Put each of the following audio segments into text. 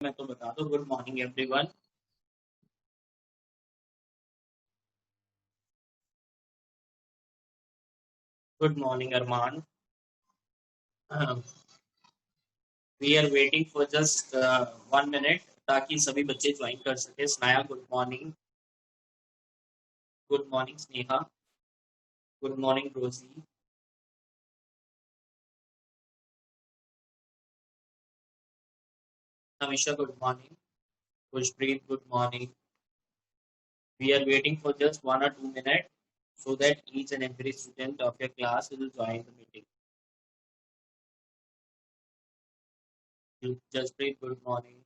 मैं तो बता दूं। Good morning everyone. Good morning Arman. We are waiting for just 1 minute ताकि सभी बच्चे ज्वाइन कर सके। Snaya good morning. Good morning Sneha. Good morning Rosie. Namisha good morning. Khushpreet good morning. We are waiting for just 1 or 2 minutes so that each and every student of your class will join the meeting. Jaspreet good morning.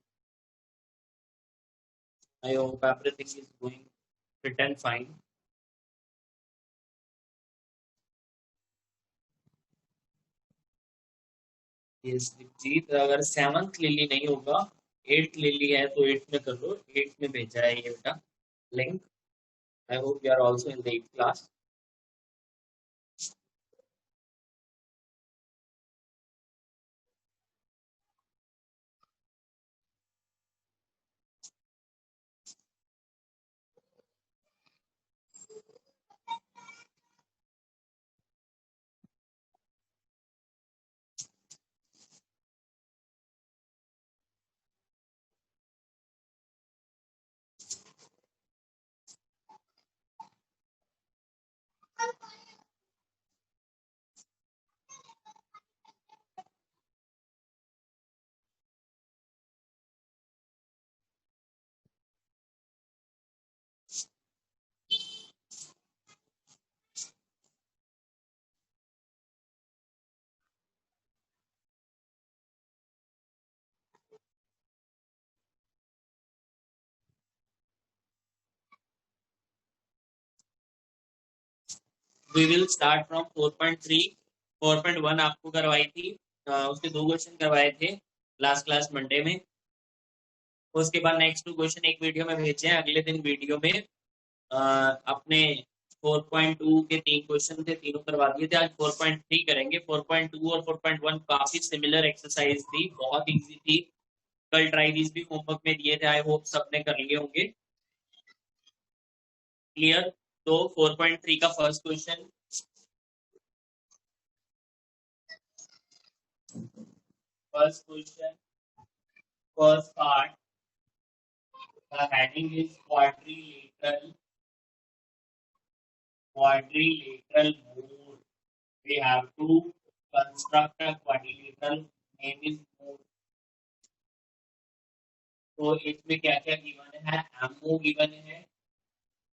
I hope everything is going fit and fine. Yes, जीत अगर 7th lily नहीं होगा, 8th lily है तो 8th में कर लो। 8th में भेजा है ये बेटा link. I hope you are also in the 8th class. We will start from 4.3। 4.1 आपको करवाई थी, उसके 2 क्वेश्चन करवाए थे लास्ट क्लास मंडे में। उसके बाद नेक्स्ट 2 क्वेश्चन एक वीडियो में भेजे हैं, अगले दिन वीडियो में अपने 4.2 के 3 क्वेश्चन थे, तीनों करवा दिए थे। आज 4.3 करेंगे। 4.2 और 4.1 काफी सिमिलर एक्सरसाइज थी, बहुत इजी थी। कल ट्राइवीज भी होमवर्क में दिए थे, आई होप सबने कर लिए होंगे। क्लियर? तो 4.3 का first question, first part, the heading is quadrilateral mode. We have to construct a quadrilateral, name is mode. तो इसमें क्या क्या गिवन है? एमओ गिवन है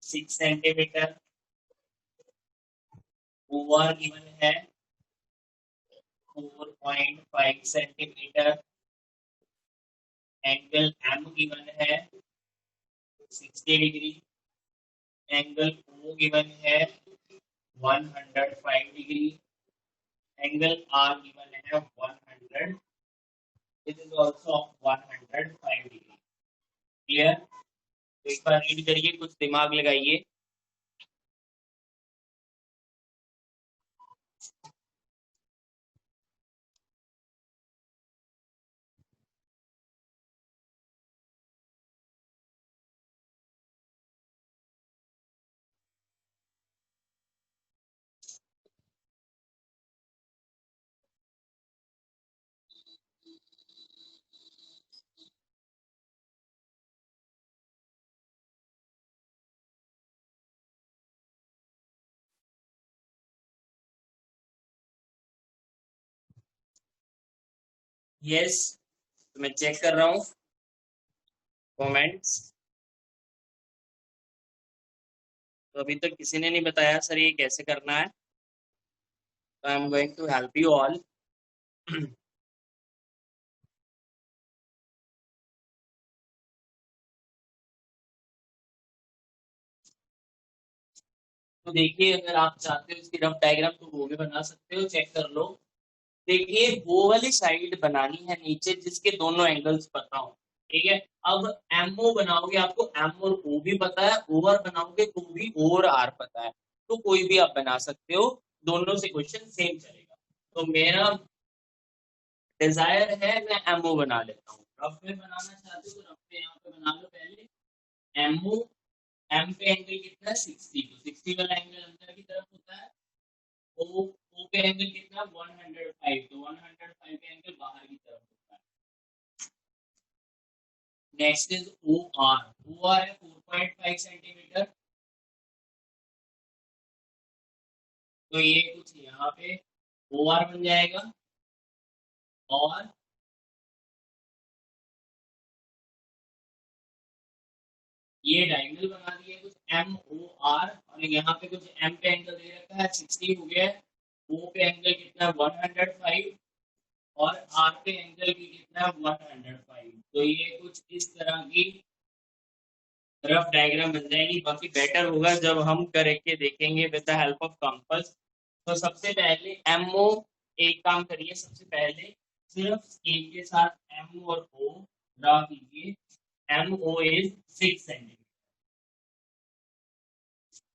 6 सेंटीमीटर, ओवर गिवन है 4.5 सेंटीमीटर, एंगल एम गिवन है 60 डिग्री, एंगल ओ गिवन है 105 degree, angle are given है 100, it is also 105 degree. Clear? एक बार रीड करिए, कुछ दिमाग लगाइए। यस, तो मैं चेक कर रहा हूँ कमेंट्स। तो अभी तक किसी ने नहीं बताया सर ये कैसे करना है, तो I am going to help you all. तो देखिए, अगर आप चाहते हो इसकी रफ डायग्राम तो वो भी बना सकते हो, चेक कर लो। देखिए, वो वाली साइड बनानी है नीचे जिसके दोनों एंगल्स पता हो। ठीक है, अब एमओ बनाओगे, आपको एम और ओ भी पता है, ओवर बनाओगे तो भी ओ और आर पता है, तो कोई भी आप बना सकते हो, दोनों से क्वेश्चन सेम चलेगा। तो मेरा डिजायर है मैं एमओ बना लेता हूँ। रफ में बनाना चाहते हो तो रफ में यहाँ पे बना लो पहले। एमओ, एम पे एंगल कितना है 60, तो 60 वाला एंगल अंदर की तरफ होता है। ओ, ओ पे एंगल कितना 105, तो 105 पे एंगल बाहर की तरफ होता है। Next is O R, O R है 4.5 सेंटीमीटर, तो ये कुछ यहाँ पे ओ आर बन जाएगा। और ये डायगोनल बना दिए कुछ एम ओ आर, और यहाँ पे कुछ एम पे एंगल दे रखा है 60 हो गया। ओ पे एंगल कितना 105, और आर पे एंगल की कितना 105, तो ये कुछ इस तरह की रफ डायग्राम बन जाएगी। बाकी बेटर होगा जब हम करके देखेंगे with the help of compass. तो सबसे पहले एमओ, एक काम करिए, सबसे पहले सिर्फ स्केल के साथ एम और ओ ड्रा कीजिए। एम ओ इज 6 सेंटीमीटर,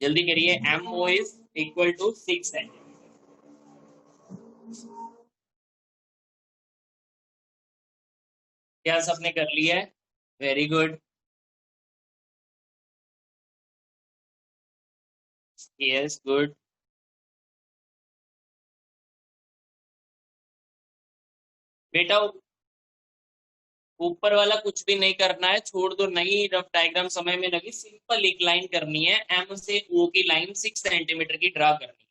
जल्दी करिए। M O is equal to 6 centimetre. क्या सबने कर लिया है? Very good, yes good. बेटा ऊपर वाला कुछ भी नहीं करना है, छोड़ दो, नई रफ डायग्राम समय में लगी, सिंपल एक लाइन करनी है, एम से ओ की लाइन 6 सेंटीमीटर की ड्रा करनी है।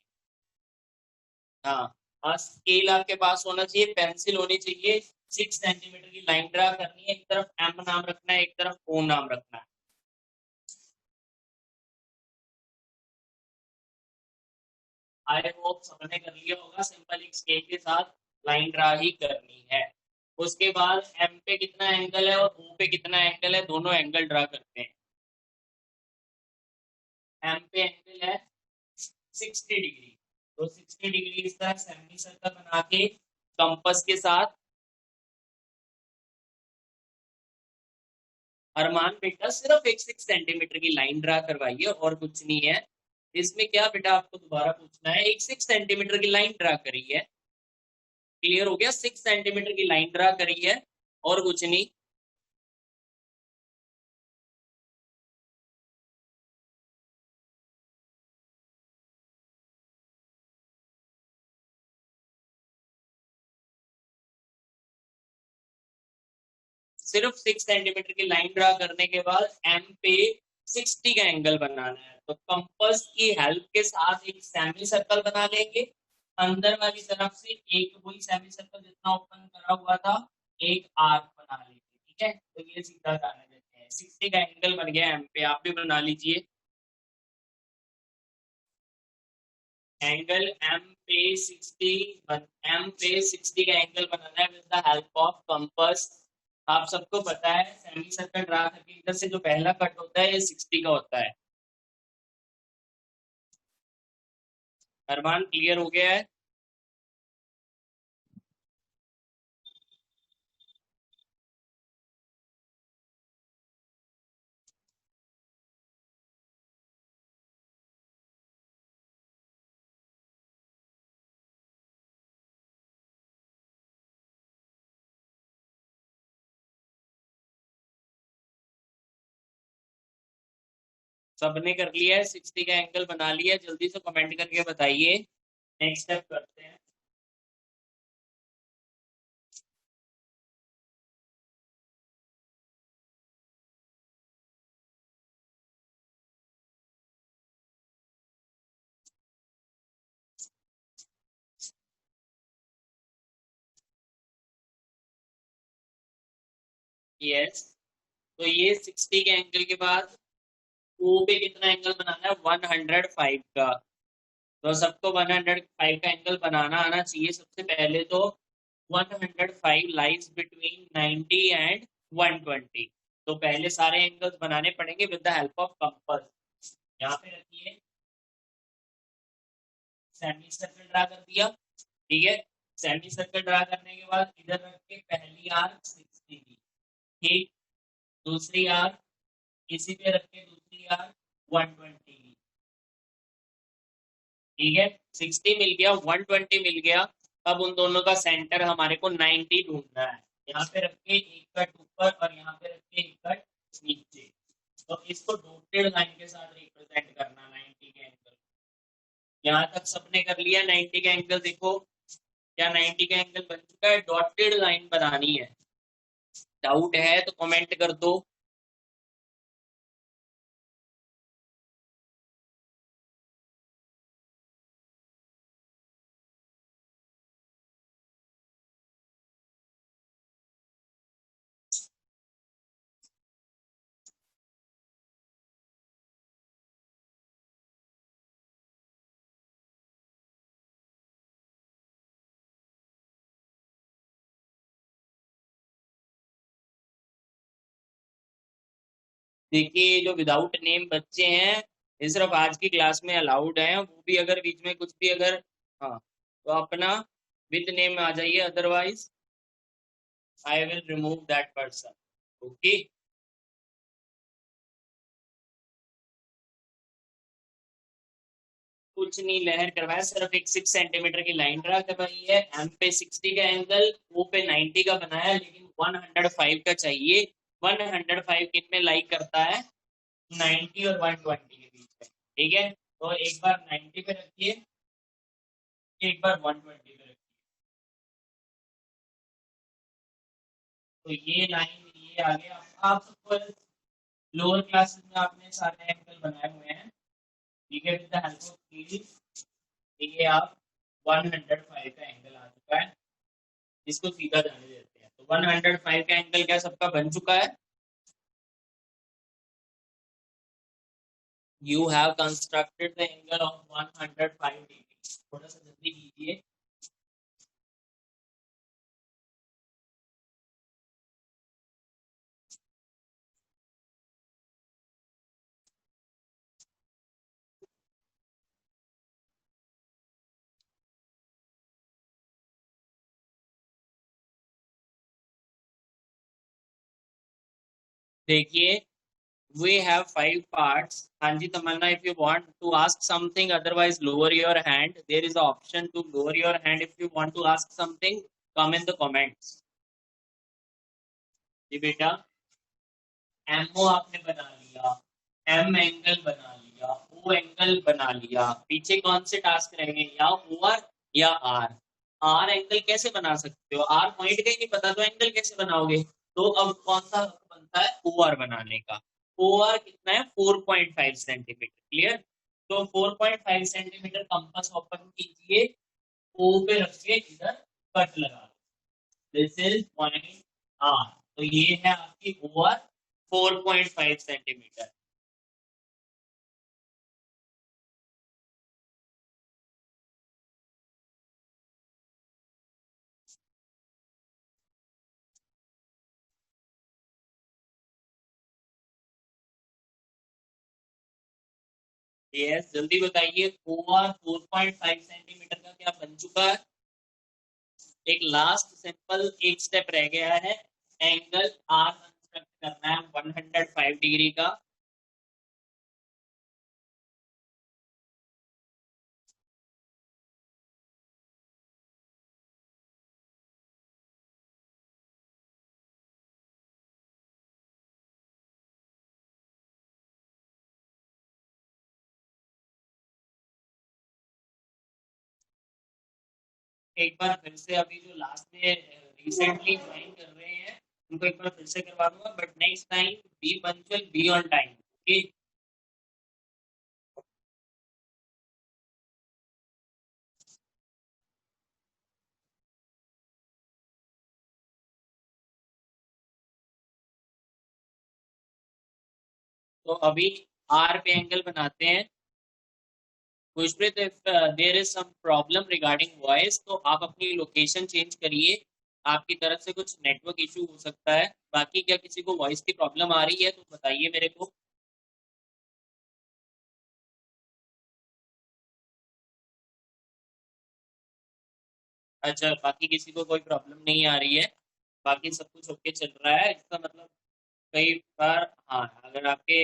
हाँ, और स्केल आपके पास होना चाहिए, पेंसिल होनी चाहिए। 6 सेंटीमीटर की लाइन ड्रा करनी है, एक तरफ एम नाम रखना है, एक तरफ ओ नाम रखना है। आई होप सबने कर लिया होगा। सिंपल एक स्केल के साथ लाइन ड्रा ही करनी है। उसके बाद एम पे कितना एंगल है और ओ पे कितना एंगल है, दोनों एंगल ड्रा करते हैं। एम पे एंगल है 60 डिग्री, तो 60 डिग्री इस तरह सेमी सर्कल बना के कंपास के साथ, अरमान बेटा सिर्फ एक 6 सेंटीमीटर की लाइन ड्रा करवाइए और कुछ नहीं है इसमें। क्या बेटा आपको दोबारा पूछना है? एक 6 सेंटीमीटर की लाइन ड्रा करी है, क्लियर हो गया? 6 सेंटीमीटर की लाइन ड्रा करी है और कुछ नहीं। सिर्फ 6 सेंटीमीटर की लाइन ड्रा करने के बाद एम पे 60 का एंगल बनाना है, तो कंपास की हेल्प के साथ एक सेमी सर्कल बना लेंगे। अंदर वाली तरफ से एक वही सेमी सर्कल जितना ओपन करा हुआ था, एक आर्क बना लेंगे। ठीक है, तो ये सीधा जाने देते हैं। 60 का एंगल बन गया एम पे, आप भी बना लीजिए। एंगल एम पे 60, एम पे 60 का एंगल बनाना है with the help of compass. आप सबको पता है सेमी सर्कल ड्रा करके इधर से जो पहला कट होता है ये 60 का होता है। अरमान क्लियर हो गया है? सबने कर लिया है? 60 का एंगल बना लिया? जल्दी से कमेंट करके बताइए। नेक्स्ट स्टेप करते हैं। यस, तो ये 60 के एंगल के बाद ओ पे कितना एंगल बनाना है? 105 का। तो सबको 105 का एंगल बनाना आना चाहिए। सबसे पहले तो 105 लाइज बिटवीन 90 एंड 120, तो पहले सारे एंगल्स बनाने पड़ेंगे with the help of compass. यहाँ पे रखिए, सेमी सर्कल ड्रा कर दिया। ठीक है, सेमी सर्कल ड्रा करने के बाद इधर रख के पहली आर्क 60 की, ठीक, दूसरी आर्क इसी पे रख के दूसरी आर्क 120 की। ठीक है, 60 मिल गया, 120 मिल गया। अब उन दोनों का सेंटर हमारे को 90 ढूंढना है। यहाँ पे रख के एक का ऊपर और यहाँ पे रखिए कट नीचे। तो इसको डॉटेड लाइन के साथ रिप्रेजेंट करना 90 के एंगल। यहाँ तक सबने कर लिया 90 का एंगल। देखो क्या 90 का एंगल बन चुका है। डॉटेड लाइन बनानी है। डाउट है तो कमेंट कर दो। देखिए जो विदाउट नेम बच्चे हैं ये सिर्फ आज की क्लास में अलाउड है। वो भी अगर बीच में कुछ भी अगर हाँ तो अपना विद नेम आ जाइए, otherwise I will remove that person. Okay. कुछ नहीं लहर करवाया, सिर्फ एक 6 सेंटीमीटर की लाइन ड्रा करवाई है। एम पे 60 का एंगल, ओ पे 90 का बनाया, लेकिन 105 का चाहिए। 105 किन में लाइक करता है? 90 और 120 के बीच में। ठीक है, तो एक बार 90 पे रखिए, एक बार 120 पे रखिए। तो ये लाइन ये आ गया। आप सबको लोअर क्लासेस में आपने सारे एंगल बनाए हुए हैं। ठीक है, with the help of series ये आप 105 का एंगल आ चुका है। इसको सीधा जाने देते हैं। तो 105 का एंगल क्या सबका बन चुका है? You have constructed the angle of 105 degree. थोड़ा सा जल्दी कीजिए। देखिए we have 5 parts. हाँ जी तमन्ना, if you want to ask something, otherwise lower your hand. There is an option to lower your hand if you want to ask something. Come in the comments. जी बेटा, ammo आपने बना लिया, M angle बना लिया, ओ angle बना लिया। पीछे कौन से टास्क रहेंगे? या ओ आर या आर। आर एंगल कैसे बना सकते हो? आर पॉइंट का ही नहीं पता तो एंगल कैसे बनाओगे? तो अब कौन सा बनता है? ओ आर बनाने का। ओ आर कितना है? 4.5 सेंटीमीटर। क्लियर? तो 4.5 सेंटीमीटर कंपास ओपन कीजिए, ओ पे रखिए, इधर कट लगा। This is point R. तो ये है आपकी ओ आर 4.5 सेंटीमीटर। यस जल्दी बताइए। ओ आर 4.5 सेंटीमीटर का क्या बन चुका है? एक लास्ट सिंपल एक स्टेप रह गया है। एंगल आर कंस्ट्रक्ट करना है 105 डिग्री का। एक बार फिर से अभी जो लास्ट में रिसेंटली ज्वाइन कर रहे हैं उनको एक बार फिर से करवा दूंगा, but next time be punctual, be on time. Okay. तो अभी आर पे एंगल बनाते हैं। Khushpreet, if there is some problem regarding voice तो आप अपनी लोकेशन चेंज करिए। आपकी तरफ से कुछ नेटवर्क इशू हो सकता है। बाकी क्या किसी को वॉइस की प्रॉब्लम आ रही है तो बताइए मेरे को। अच्छा, बाकी किसी को कोई प्रॉब्लम नहीं आ रही है, बाकी सब कुछ ओके चल रहा है, इसका मतलब कई बार हाँ अगर आपके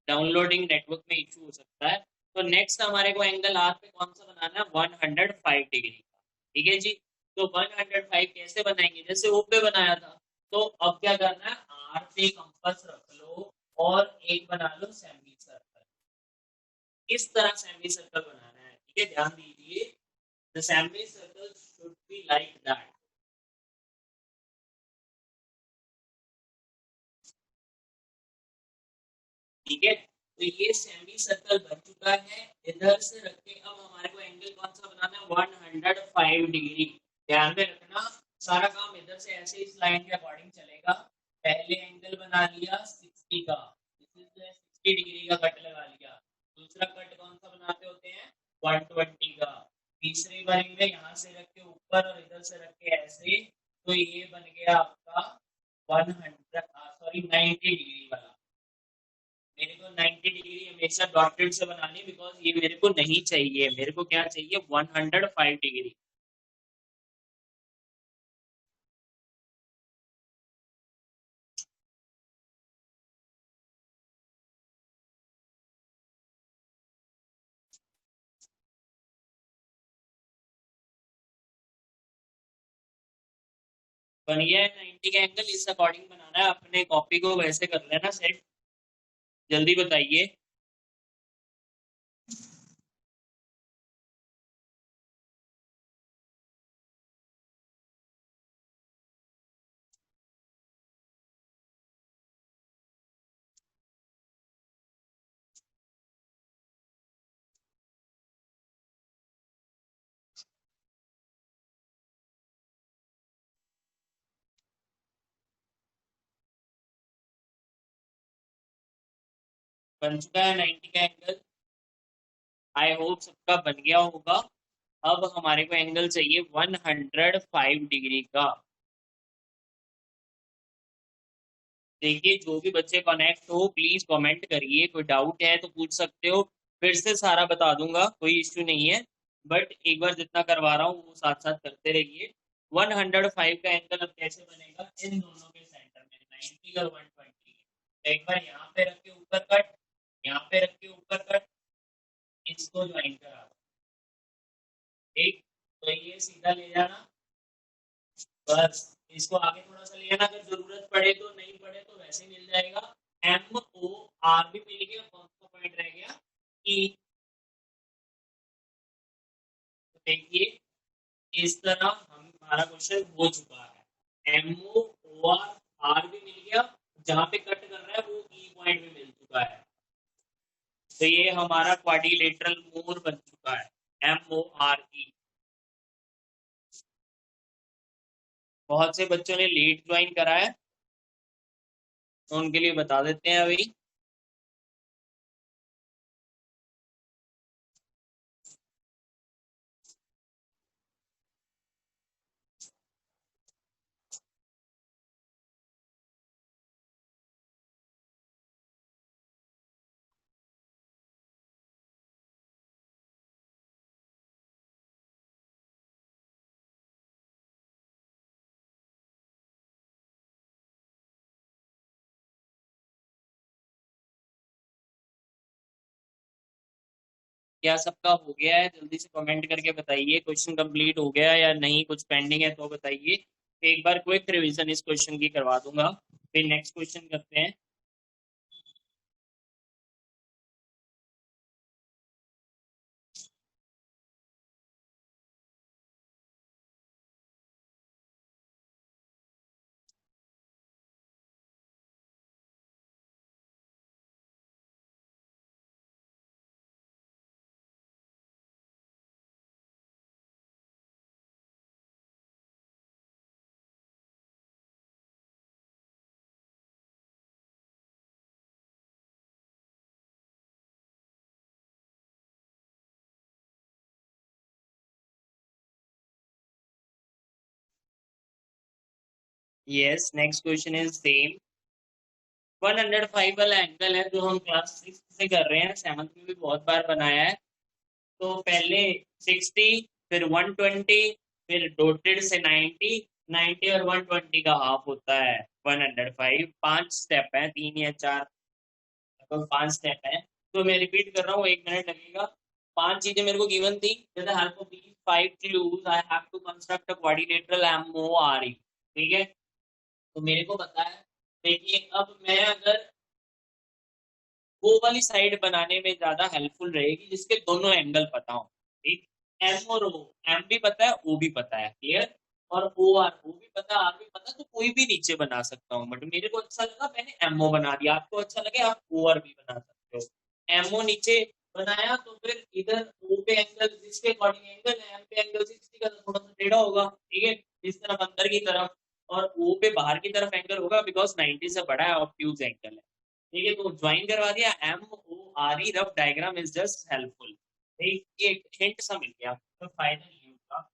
डाउनलोडिंग नेटवर्क में इशू हो सकता है। तो नेक्स्ट हमारे को एंगल आर पे कौन सा बनाना है? 105 डिग्री का। ठीक है जी। तो 105 कैसे बनाएंगे? जैसे ओ पे बनाया था। तो अब क्या करना है? आर पे कंपास रख लो और एक बना लो सेमी सर्कल। किस तरह सेमी सर्कल बनाना है, ठीक है, ध्यान दीजिए। The semi circle should be like that. ठीक है, तो ये सेमी सर्कल बन चुका है। इधर से रख के अब हमारे को एंगल कौन सा बनाना है, 105 डिग्री। ध्यान में रखना, सारा काम इधर से ऐसे इस लाइन के अकॉर्डिंग चलेगा। पहले एंगल बना लिया 60 का, 60 डिग्री का कट लगा लिया। दूसरा कट कौन सा बनाते होते हैं, 120 का। तीसरी बारी में यहाँ से रख के ऊपर और इधर से रख के ऐसे, तो ये बन गया आपका 90 डिग्री वाला। मेरे को 90 डिग्री हमेशा डॉटेड से बनानी, बिकॉज ये मेरे को नहीं चाहिए। मेरे को क्या चाहिए, 105 डिग्री। बन गया है 90 का एंगल। इस अकॉर्डिंग बनाना है। अपने कॉपी को वैसे कर लेना सेट, जल्दी बताइए। बन चुका है 90 का एंगल। आई होप सबका बन गया होगा। अब हमारे को एंगल चाहिए 105 डिग्री का। देखिए, जो भी बच्चे कनेक्ट हो प्लीज कमेंट करिए। कोई डाउट है तो पूछ सकते हो, फिर से सारा बता दूंगा, कोई इश्यू नहीं है। बट एक बार जितना करवा रहा हूँ वो साथ साथ करते रहिए। 105 का एंगल अब कैसे बनेगा, इन दोनों के सेंटर में 90 और 120। एक बार यहाँ पे रख के ऊपर कट, यहाँ पे रख के ऊपर कट, इसको ज्वाइन करा दो। ठीक, तो ये सीधा ले जाना, बस। इसको आगे थोड़ा सा ले जाना, अगर जरूरत पड़े तो, नहीं पड़े तो वैसे मिल जाएगा। MOR भी मिल गया। कौन सा पॉइंट रह गया, ई। तो देखिए, इस तरह हमारा क्वेश्चन हो चुका है। MOR भी मिल गया, जहां पे कट कर रहा है वो ई पॉइंट भी मिल चुका है। तो ये हमारा क्वाड्रिलेटरल मोर बन चुका है, MORE। बहुत से बच्चों ने लेट ज्वाइन करा है, तो उनके लिए बता देते हैं अभी। क्या सबका हो गया है, जल्दी से कमेंट करके बताइए। क्वेश्चन कंप्लीट हो गया या नहीं, कुछ पेंडिंग है तो बताइए। एक बार क्विक रिवीजन इस क्वेश्चन की करवा दूंगा, फिर नेक्स्ट क्वेश्चन करते हैं। Yes, next question is same. 105 वाला एंगल है जो हम क्लास 6 से कर रहे हैं, 7th में भी बहुत बार बनाया है। तो पहले 60, फिर 120, फिर डॉटेड से 90, 90 और 120 का हाफ होता है 105। 5 स्टेप है, 3 या 4, तो 5 स्टेप है। तो मैं रिपीट कर रहा हूँ, 1 मिनट लगेगा। 5 चीजें मेरे को गिवन थी। With the help of these 5 clues I have to construct a quadrilateral MORE। ठीक है, तो मेरे को पता है देखिए अब मैं अगर वो वाली साइड बनाने में ज्यादा हेल्पफुल रहेगी जिसके दोनों एंगल पता हो। ठीक, एम और ओ, एम भी पता है ओ भी पता है, क्लियर। और ओ भी पता है आर भी पता है, तो कोई भी नीचे बना सकता हूँ, बट मेरे को अच्छा लगा मैंने एमओ बना दिया, आपको अच्छा लगे आप ओ आर भी बना सकते हो। एमओ नीचे बनाया तो फिर इधर ओ पे एंगल जिसके अकॉर्डिंग एंगल है, एम पे एंगल 60 का, तो थोड़ा सा टेढ़ा होगा, ठीक है, इस तरफ अंदर की तरफ। और ओ पे बाहर की तरफ एंगल होगा बिकॉज 90 से बड़ा है, ऑब्ट्यूज एंगल है। ठीक है, तो ज्वाइन करवा दिया। M O R E rough diagram is just helpful. ठीक, ये हिंट सा मिल गया, तो फायदा नहीं होगा,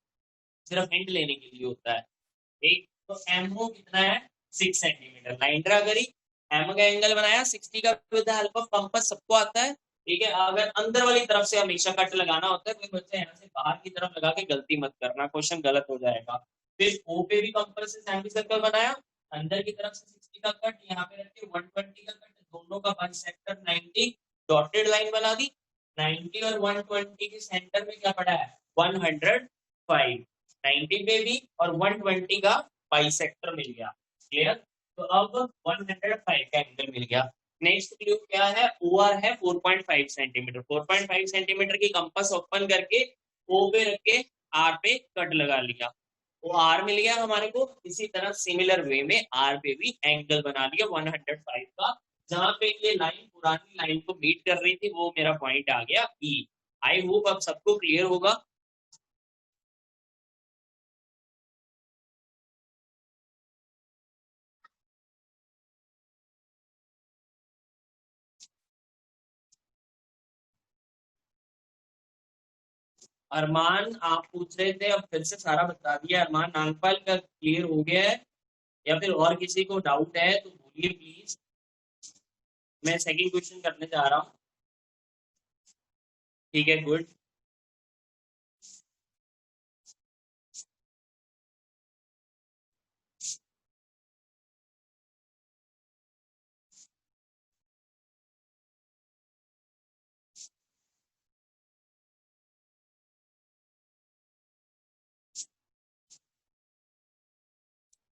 सिर्फ हिंट लेने के लिए होता है। ठीक, तो एम ओ कितना है, 6 सेंटीमीटर, लाइन ड्रा करी, एम का एंगल बनाया 60 का विद हेल्प ऑफ कंपास, सबको आता है। ठीक है, अगर अंदर वाली तरफ से हमेशा कट लगाना होता है, कोई बच्चा यहाँ से बाहर की तरफ लगा के गलती मत करना, क्वेश्चन गलत हो जाएगा। फिर ओ पे भी कंपास से सेमी सर्कल बनाया, अंदर की तरफ से 60 का कट, यहाँ पे रख के 120 का कट, दोनों का बाइसेक्टर 90, डॉटेड लाइन बना दी। 90 और 120 के सेंटर में क्या पड़ा है, 105, 90 पे भी और 120 का बाइसेक्टर मिल गया, क्लियर। तो अब 105 का एंगल मिल गया। नेक्स्ट क्लू क्या है, ओ आर है 4.5 सेंटीमीटर, 4.5 सेंटीमीटर की कंपास ओपन करके ओ पे रख के आर पे कट लगा लिया, वो आर मिल गया हमारे को। इसी तरह सिमिलर वे में आर पे भी एंगल बना लिया 105 का, जहां पे ये लाइन पुरानी लाइन को मीट कर रही थी, वो मेरा पॉइंट आ गया ई। आई होप अब सबको क्लियर होगा। अरमान आप पूछ रहे थे, अब फिर से सारा बता दिया। अरमान नागपाल का क्लियर हो गया है, या फिर और किसी को डाउट है तो बोलिए प्लीज। मैं सेकंड क्वेश्चन करने जा रहा हूँ। ठीक है, good.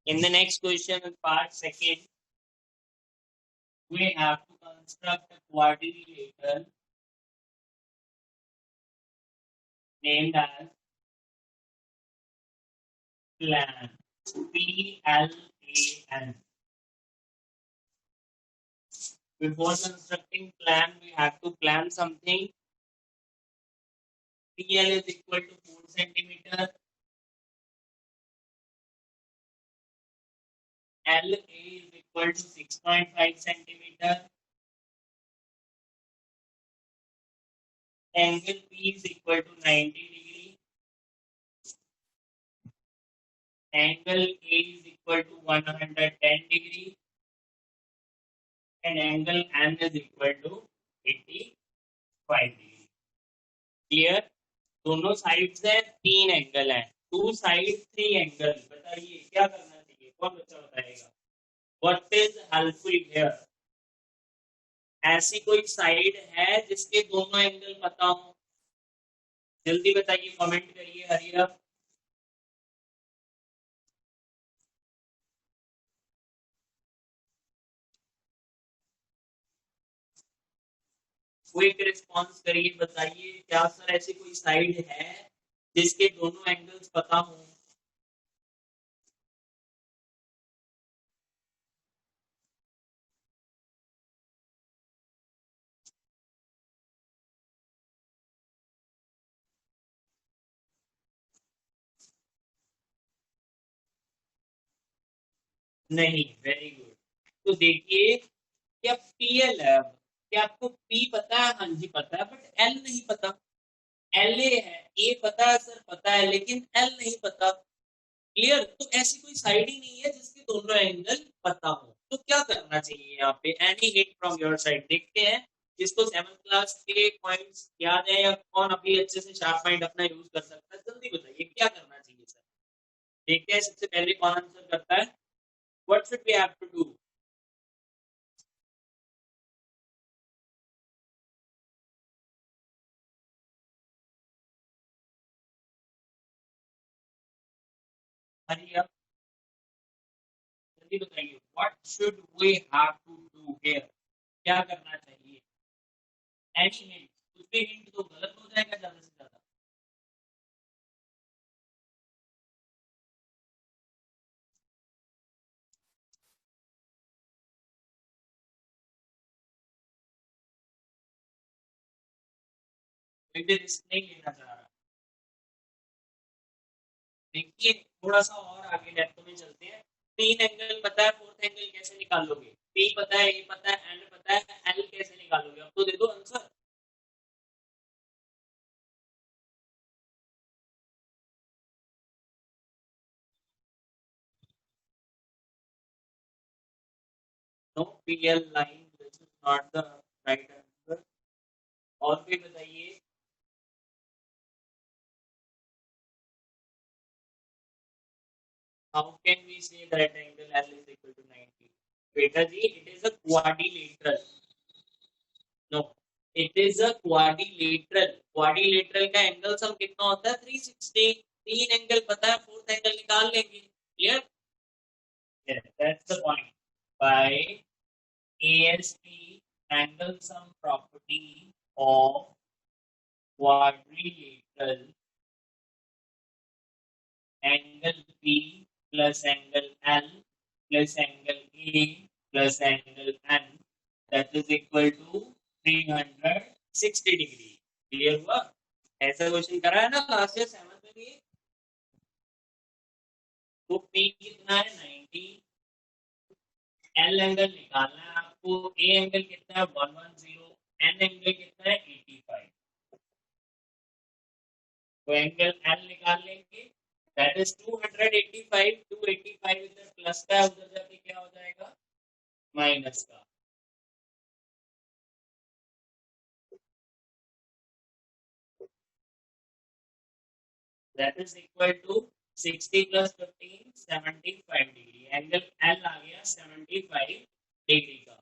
In the next question, part second, we have to construct a quadrilateral named as plan. PLAN. Before constructing plan, we have to plan something. PL is equal to 4 centimeter. LA is equal to 6.5 centimeter. Angle P is equal to 90 degree. Angle A is equal to 110 degree. And angle M is equal to 85 degree. Clear? दोनों side से 3 angle है, 2 side 3 angle. बताइए क्या करना चाहिए, कौन बच्चा बताएगा। What is helpful here. ऐसी कोई साइड है जिसके दोनों एंगल पता हो, जल्दी बताइए, कमेंट करिए, हरी अप। क्विक रिस्पॉन्स करिए, बताइए क्या सर ऐसी कोई साइड है जिसके दोनों एंगल्स पता हो। नहीं, वेरी गुड। तो देखिए, क्या पीएल है, क्या आपको पी पता है, हाँ जी पता है, बट एल नहीं पता। एल ए है, ए पता है सर, पता है, लेकिन एल नहीं पता, क्लियर। तो ऐसी कोई साइड ही नहीं है जिसके दोनों एंगल पता हो, तो क्या करना चाहिए यहाँ पे। Any hit from your side, देखते हैं जिसको 7th क्लास के पॉइंट्स याद है, या कौन अभी अच्छे से शार्प माइंड अपना यूज कर सकता है, जल्दी बताइए क्या करना चाहिए सर। देखते हैं सबसे पहले कौन आंसर करता है। What should we have to do. Hari, जल्दी बताइए, what should we have to do here, क्या करना चाहिए? एनी हिंट, कुछ भी हिंट तो गलत हो जाएगा ज्यादा से ज्यादा। कोई भी रिस्क नहीं लेना चाह रहा। देखिए थोड़ा सा और आगे डेप्थ में चलते हैं। तीन एंगल पता है, फोर्थ एंगल कैसे निकालोगे? पी पता है, ए पता है, एन पता है, एल कैसे निकालोगे? अब तो दे दो answer. No P L line, this is not the right answer. और भी बताइए। How can we say that angle L is equal to 90? बेटा जी it is a quadrilateral. No, it is a quadrilateral. Quadrilateral का angle sum कितना होता है? 360। तीन एंगल पता है, फोर्थ एंगल निकाल लेंगे। Clear? Yes, that's the point. By ASP, angle sum property of quadrilateral, angle P plus angle L plus angle A plus angle N, that is equal to 360 degree। Clear हुआ? ऐसा question करा है ना last year 7th में भी। तो P कितना है? 90। L एंगल निकालना है आपको। A एंगल कितना है? 110। N एंगल कितना है? 85। तो एंगल एल निकाल लेंगे, दैट इज 285। 285 इधर प्लस का है, उधर जाके क्या हो जाएगा? माइनस का। That is equal to 60 plus 15, 75 degree. Angle L आ गया 75 डिग्री का।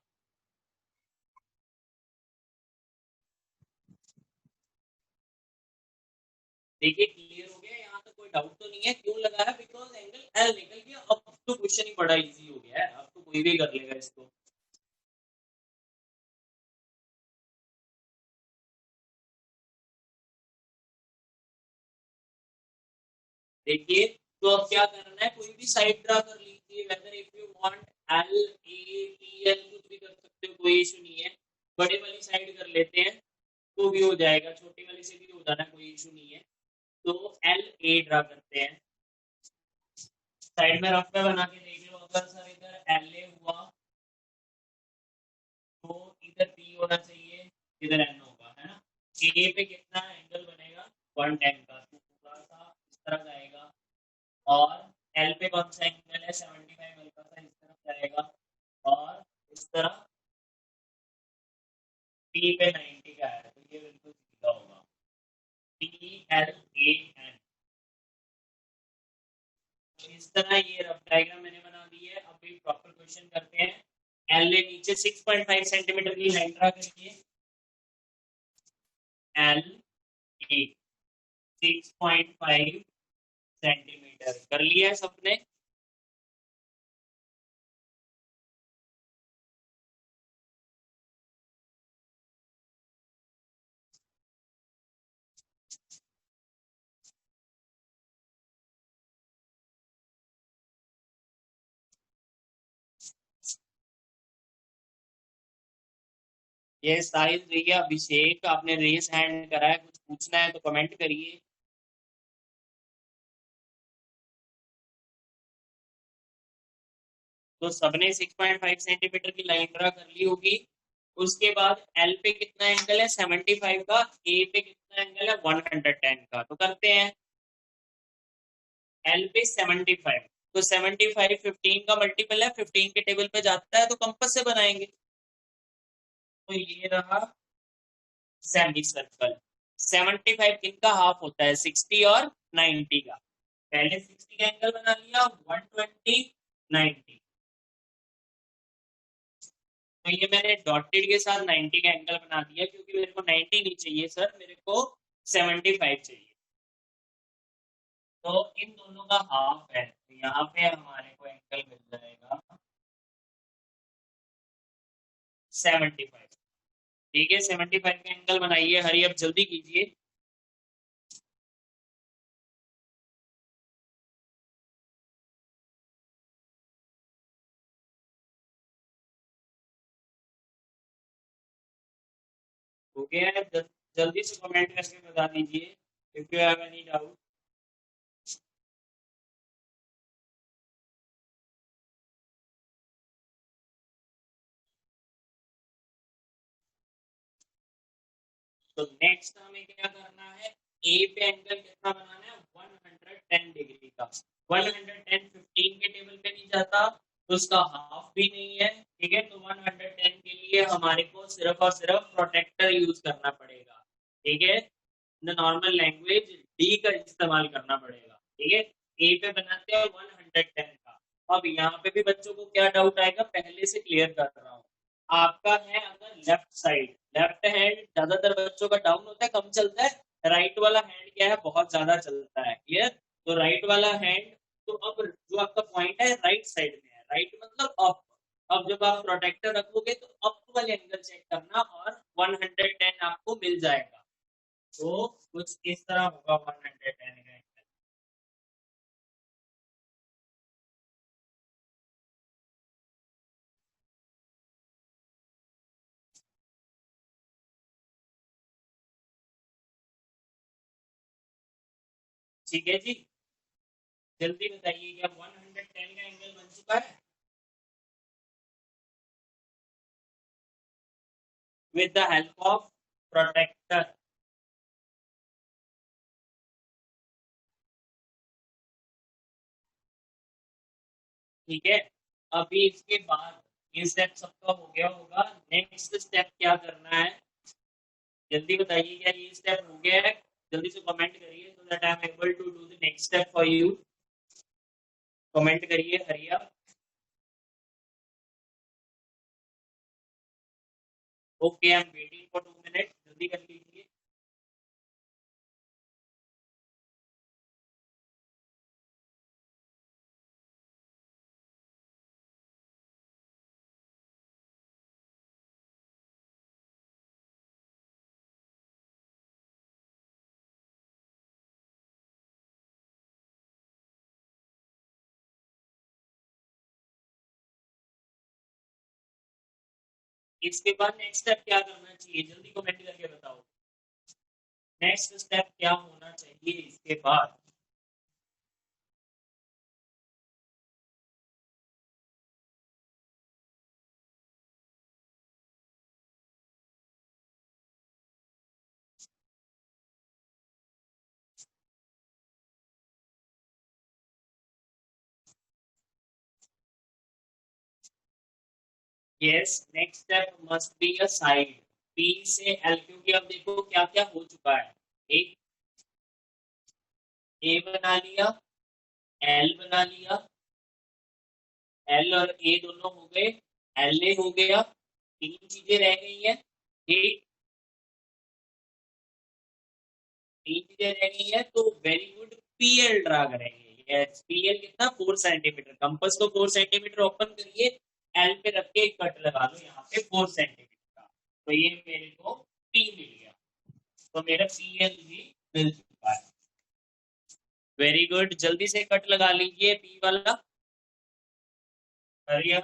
देखिए क्लियर हो गया, यहाँ तक कोई डाउट तो नहीं है? क्यों लगाया? बिकॉज एंगल एल निकल गया। अब तो क्वेश्चन ही बड़ा इजी हो गया है, अब तो कोई भी कर लेगा इसको। देखिए तो अब क्या करना है, कोई भी साइड ड्रा कर लीजिए, whether if you want L A P L, कुछ भी कर सकते हो, कोई इशू नहीं है। बड़े वाली साइड कर लेते हैं तो भी हो जाएगा, छोटी वाली से भी हो जाना, कोई इशू नहीं है। तो एल ए ड्रा करते हैं। साइड में रफ में बना के देख लो, अगर सर इधर एल ए हुआ तो इधर पी होना चाहिए, इधर एन होगा, है ना? ए पे कितना एंगल बनेगा? 110 का, तो थोड़ा सा इस तरह जाएगा। और एल पे कौन सा एंगल है? 75, हल्का सा इस तरफ जाएगा। और इस तरह पी पे 90 का है, तो ये बिल्कुल सीधा होगा। P L A N. तो इस तरह ये रफ डायग्राम मैंने बना दी है। अब एक प्रॉपर क्वेश्चन करते हैं। एल ए नीचे 6.5 सेंटीमीटर की लाइन ड्रा करिए। एल ए 6.5 सेंटीमीटर कर लिया है सबने? ये साहिल भैया, अभिषेक, आपने रेस हैंड करा है, कुछ पूछना है तो कमेंट करिए। तो सबने 6.5 सेंटीमीटर की लाइन ड्रा कर ली होगी। उसके बाद एल पे कितना एंगल है? 75 का। ए पे कितना एंगल है? 110 का। तो करते हैं। एल पे 75, तो 75 15 का मल्टीपल है, 15 के टेबल पे जाता है, तो कंपास से बनाएंगे। तो ये रहा सेमी सर्कल। 75 किनका हाफ होता है? 60 और 90 का। पहले 60 का एंगल बना लिया, 120 90। तो ये मैंने डॉटेड के साथ 90 का एंगल बना दिया, क्योंकि मेरे को 90 नहीं चाहिए सर, मेरे को 75 चाहिए। तो इन दोनों का हाफ है, तो यहाँ पे हमारे को एंगल मिल जाएगा 75। ठीक है, 75 का एंगल बनाइए, हरी अब जल्दी कीजिए। हो गया है? जल्दी से कमेंट करके बता दीजिए if you have any doubt. तो नेक्स्ट हमें क्या करना है, ए पे एंगल कितना बनाना है, 110 डिग्री का। 110 15 के टेबल पे नहीं जाता, तो उसका हाफ भी नहीं है। ठीक है, तो 110 के लिए हमारे को सिर्फ और सिर्फ प्रोटेक्टर यूज करना पड़ेगा। ठीक है, द नॉर्मल लैंग्वेज डी का इस्तेमाल करना पड़ेगा। ठीक है, ए पे बनाते हैं 110 का। अब यहाँ पे भी बच्चों को क्या डाउट आएगा, पहले से क्लियर कर रहा हूँ। आपका है अगर लेफ्ट साइड, लेफ्ट हैंड ज्यादातर बच्चों का डाउन होता है, कम चलता है। राइट वाला हैंड क्या है, बहुत ज्यादा चलता है। क्लियर? तो राइट वाला हैंड, तो अब जो आपका पॉइंट है राइट साइड में है, राइट मतलब अप। अब जब आप प्रोटेक्टर रखोगे तो अप वाले एंगल चेक करना, और 110 आपको मिल जाएगा। तो कुछ इस तरह होगा 110 का एंगल। ठीक है जी, जल्दी बताइए, क्या 110 का एंगल बन चुका है with the help of protector? ठीक है, अभी इसके बाद ये स्टेप सबका हो गया होगा। नेक्स्ट स्टेप क्या करना है, जल्दी बताइए, क्या ये स्टेप हो गया है? जल्दी से कमेंट करिए so that I am able to do the next step for you. Comment करिए, Hariya. Okay, I am waiting for 2 minute, जल्दी कर लीजिए। इसके बाद नेक्स्ट स्टेप क्या करना चाहिए, जल्दी कमेंट करके बताओ। नेक्स्ट स्टेप क्या होना चाहिए इसके बाद? Yes, next step must be a side, P से एल, क्योंकि अब देखो क्या क्या हो चुका है। एक ए बना लिया, एल बना लिया, एल और ए दोनों हो गए, एल ए हो गया, तीन चीजें रह गई हैं। ठीक, तीन चीजें रह गई हैं, तो वेरी गुड, पीएल ड्रा करेंगे। यस, पीएल कितना, 4 सेंटीमीटर। कंपास को 4 सेंटीमीटर ओपन करिए, एल पे रख के एक कट लगा लो यहाँ पे 4 सेंटीमीटर का, तो ये मेरे को पी मिल गया। तो मेरा पीएल भी मिल चुका है। वेरी गुड, जल्दी से कट लगा लीजिए पी वाला, करिए।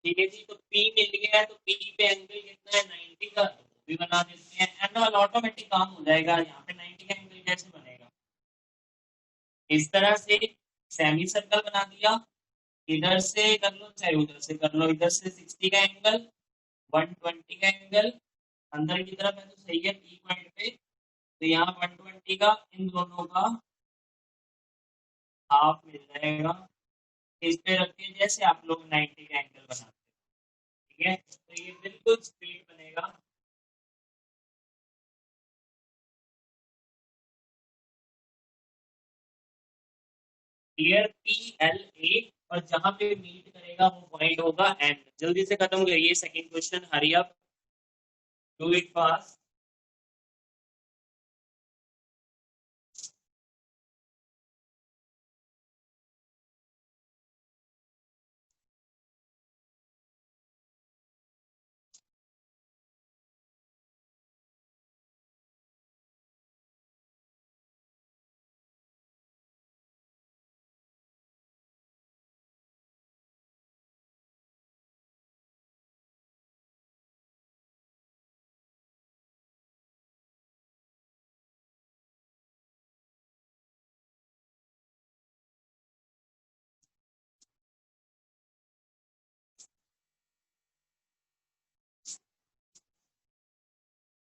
ठीक है जी, तो पी मिल गया है, तो पी पे एंगल कितना है, 90 का, तो वो भी बना देते हैं। एंड वाला ऑटोमेटिक काम हो जाएगा, यहाँ पे 90 का एंगल कैसे बनेगा, इस तरह से सेमी सर्कल बना दिया। इधर से कर लो चाहे उधर से कर लो, इधर से 60 का एंगल, 120 का एंगल, अंदर की तरफ है तो सही है पी पॉइंट पे, तो यहाँ 120 का इन दोनों का हाफ मिल जाएगा। इस पे रख के जैसे आप लोग 90 का एंगल बनाते हैं, ठीक है, तो ये बिल्कुल स्ट्रेट बनेगा। क्लियर, पी एल ए, और जहां पे मीट करेगा वो पॉइंट होगा एंड। जल्दी से खत्म करिए second question, hurry up, do it fast.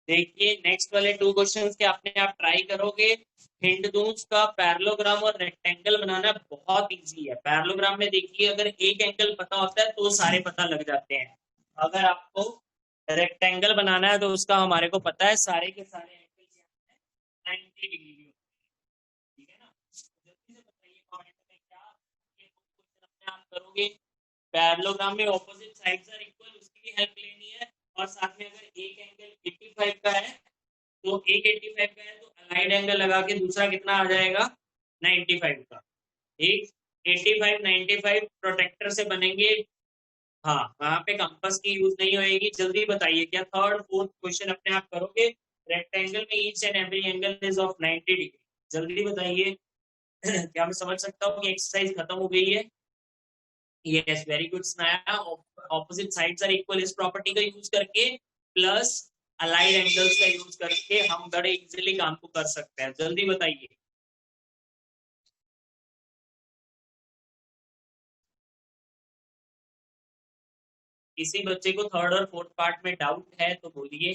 देखिए नेक्स्ट वाले टू क्वेश्चंस के अपने आप ट्राई करोगे। हिंट दूं, उसका पैरेललोग्राम और रेक्टेंगल बनाना बहुत इजी है। पैरेललोग्राम में देखिए अगर एक एंगल पता होता है तो सारे पता लग जाते हैं। अगर आपको रेक्टेंगल बनाना है तो उसका हमारे को पता है सारे के सारे एंगल 90 डिग्री के होते हैं, ठीक है ना। जल्दी से बताइए कमेंट में क्या ये क्वेश्चन अपने आप करोगे। पैरेललोग्राम में ऑपोजिट साइड्स आर इक्वल, उसकी भी हेल्प लेनी है। और साथ में अगर एक एंगल 85 का है तो एक 85 का है तो अलाइड एंगल लगा के दूसरा कितना आ जाएगा 95 का। एक 85 95 प्रोटेक्टर से बनेंगे। हाँ, वहां पे कंपास की यूज नहीं होएगी। जल्दी बताइए क्या थर्ड फोर्थ क्वेश्चन अपने आप करोगे। रेक्टेंगल में each and every angle is of 90 degree. जल्दी बताइए क्या मैं समझ सकता हूँ कि एक्सरसाइज खत्म हो गई है। Yes, very good Snaya. Opposite sides are equal इस प्रॉपर्टी का यूज करके प्लस अलाइड एंगल्स का यूज करके हम बड़े इजीली काम को कर सकते हैं। जल्दी बताइए। किसी बच्चे को थर्ड और फोर्थ पार्ट में डाउट है तो बोलिए।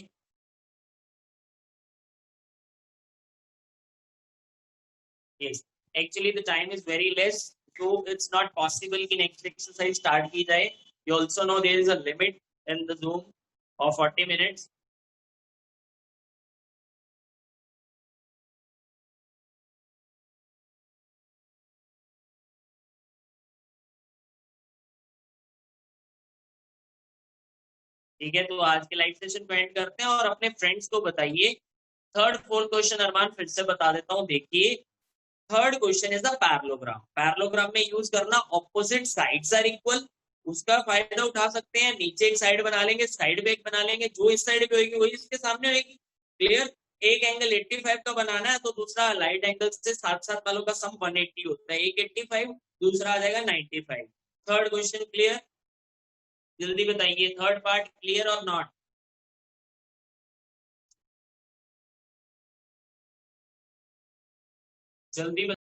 Yes, actually the time is very less, so it's not possible कि नेक्स्ट एक्सरसाइज स्टार्ट की जाए। You also know there is a limit in the Zoom of 40 minutes. ठीक है, तो आज के लाइव सेशन को एंड करते हैं और अपने फ्रेंड्स को बताइए। थर्ड फोर्थ क्वेश्चन अरमान फिर से बता देता हूँ, देखिए। Third question is the parallelogram. Parallelogram में यूज करना ऑपोजिट साइड्स आर इक्वल, उसका फायदा उठा सकते हैं। नीचे एक साइड बना लेंगे, साइड पे एक बना लेंगे, जो इस साइड पे होगी वही इसके सामने होगी। क्लियर। एक एंगल 85 का बनाना है तो दूसरा लाइट एंगल से साथ साथ वालों का सम 180 होता है। एक 85, दूसरा आ जाएगा 95। Third question clear. जल्दी बताइए थर्ड पार्ट क्लियर और नॉट। जल्दी